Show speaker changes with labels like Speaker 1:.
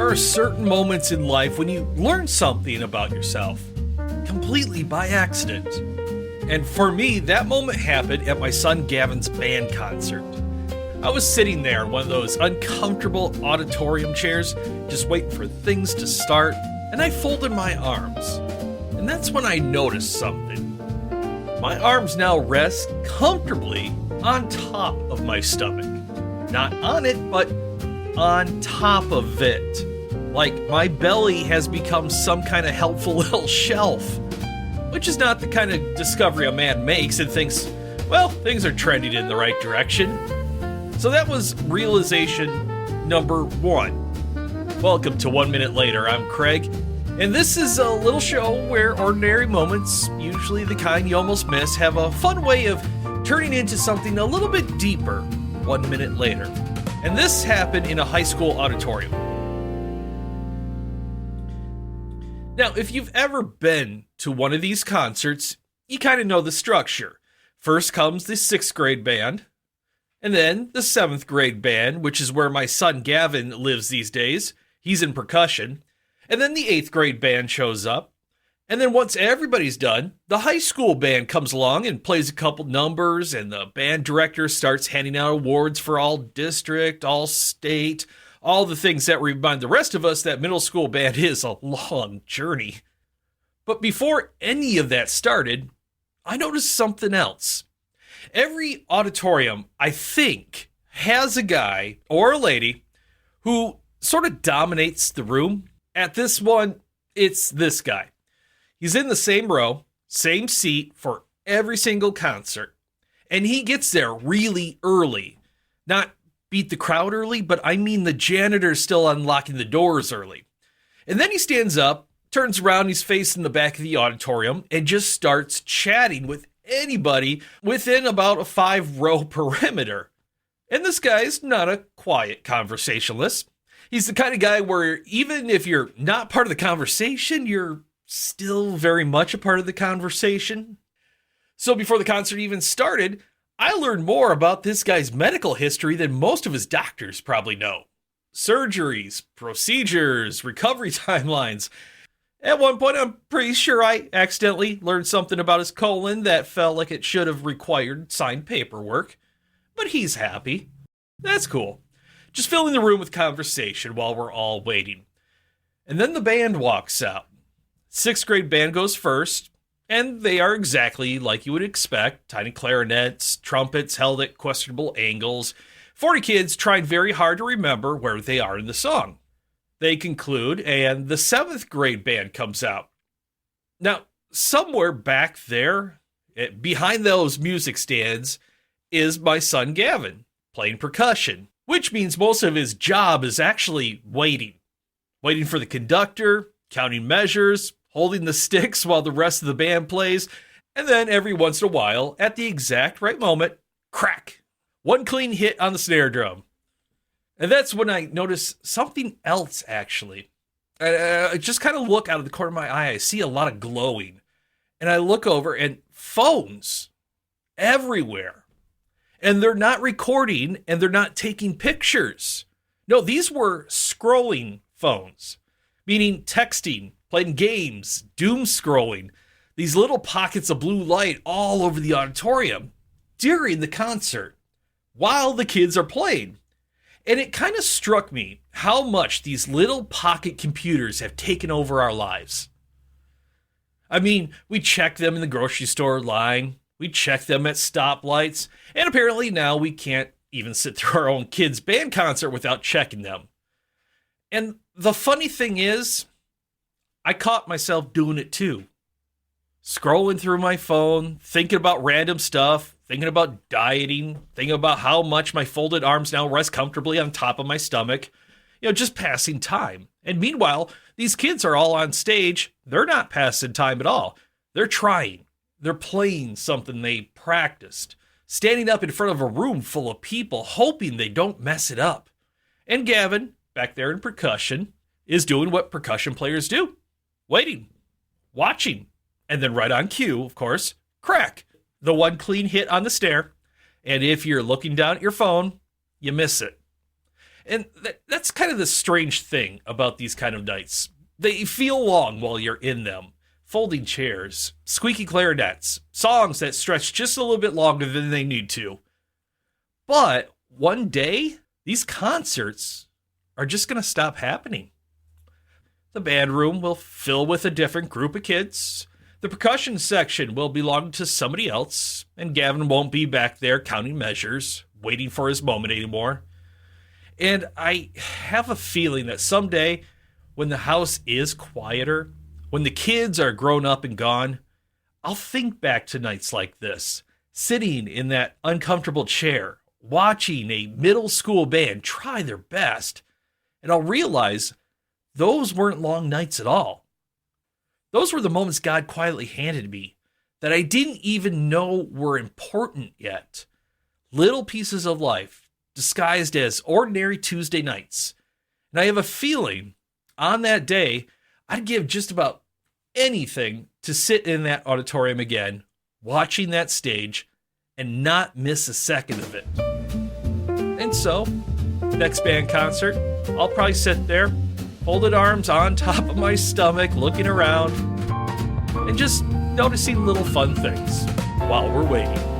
Speaker 1: There are certain moments in life when you learn something about yourself, completely by accident. And for me, that moment happened at my son Gavin's band concert. I was sitting there in one of those uncomfortable auditorium chairs, just waiting for things to start, and I folded my arms. And that's when I noticed something. My arms now rest comfortably on top of my stomach. Not on it, but on top of it. Like my belly has become some kind of helpful little shelf. Which is not the kind of discovery a man makes and thinks, well, things are trending in the right direction. So that was realization number 1. Welcome to 1 Minute Later. I'm Craig, and this is a little show where ordinary moments, usually the kind you almost miss, have a fun way of turning into something a little bit deeper 1 minute later. And this happened in a high school auditorium. Now, if you've ever been to one of these concerts, you kind of know the structure. First comes the 6th grade band, and then the 7th grade band, which is where my son Gavin lives these days. He's in percussion. And then the 8th grade band shows up. And then once everybody's done, the high school band comes along and plays a couple numbers, and the band director starts handing out awards for all district, all state, all the things that remind the rest of us that middle school band is a long journey. But before any of that started, I noticed something else. Every auditorium, I think, has a guy or a lady who sort of dominates the room. At this one, it's this guy. He's in the same row, same seat for every single concert. And he gets there really early. Not beat the crowd early, but I mean the janitor's still unlocking the doors early. And then he stands up, turns around, he's facing the back of the auditorium, and just starts chatting with anybody within about a 5-row perimeter. And this guy's not a quiet conversationalist. He's the kind of guy where even if you're not part of the conversation, you're still very much a part of the conversation. So before the concert even started, I learned more about this guy's medical history than most of his doctors probably know. Surgeries, procedures, recovery timelines. At one point, I'm pretty sure I accidentally learned something about his colon that felt like it should have required signed paperwork. But he's happy. That's cool. Just filling the room with conversation while we're all waiting. And then the band walks out. 6th grade band goes first, and they are exactly like you would expect. Tiny clarinets, trumpets held at questionable angles. 40 kids trying very hard to remember where they are in the song. They conclude, and the 7th grade band comes out. Now, somewhere back there, behind those music stands, is my son Gavin, playing percussion, which means most of his job is actually waiting. Waiting for the conductor, counting measures, holding the sticks while the rest of the band plays, and then every once in a while, at the exact right moment, crack! One clean hit on the snare drum. And that's when I notice something else, actually. I just kind of look out of the corner of my eye. I see a lot of glowing. And I look over, and phones everywhere. And they're not recording, and they're not taking pictures. No, these were scrolling phones, meaning texting, playing games, doom scrolling, these little pockets of blue light all over the auditorium during the concert while the kids are playing. And it kind of struck me how much these little pocket computers have taken over our lives. I mean, we check them in the grocery store line, we check them at stoplights, and apparently now we can't even sit through our own kids' band concert without checking them. And the funny thing is, I caught myself doing it too. Scrolling through my phone, thinking about random stuff, thinking about dieting, thinking about how much my folded arms now rest comfortably on top of my stomach. Just passing time. And meanwhile, these kids are all on stage. They're not passing time at all. They're trying. They're playing something they practiced. Standing up in front of a room full of people, hoping they don't mess it up. And Gavin, back there in percussion, is doing what percussion players do. Waiting, watching, and then right on cue, of course, crack, the one clean hit on the snare. And if you're looking down at your phone, you miss it. And that's kind of the strange thing about these kind of nights. They feel long while you're in them. Folding chairs, squeaky clarinets, songs that stretch just a little bit longer than they need to. But one day, these concerts are just going to stop happening. The band room will fill with a different group of kids. The percussion section will belong to somebody else, and Gavin won't be back there counting measures, waiting for his moment anymore. And I have a feeling that someday, when the house is quieter, when the kids are grown up and gone, I'll think back to nights like this, sitting in that uncomfortable chair, watching a middle school band try their best, and I'll realize those weren't long nights at all. Those were the moments God quietly handed me that I didn't even know were important yet. Little pieces of life disguised as ordinary Tuesday nights. And I have a feeling on that day, I'd give just about anything to sit in that auditorium again, watching that stage, and not miss a second of it. And so, next band concert, I'll probably sit there, folded arms on top of my stomach, looking around, and just noticing little fun things while we're waiting.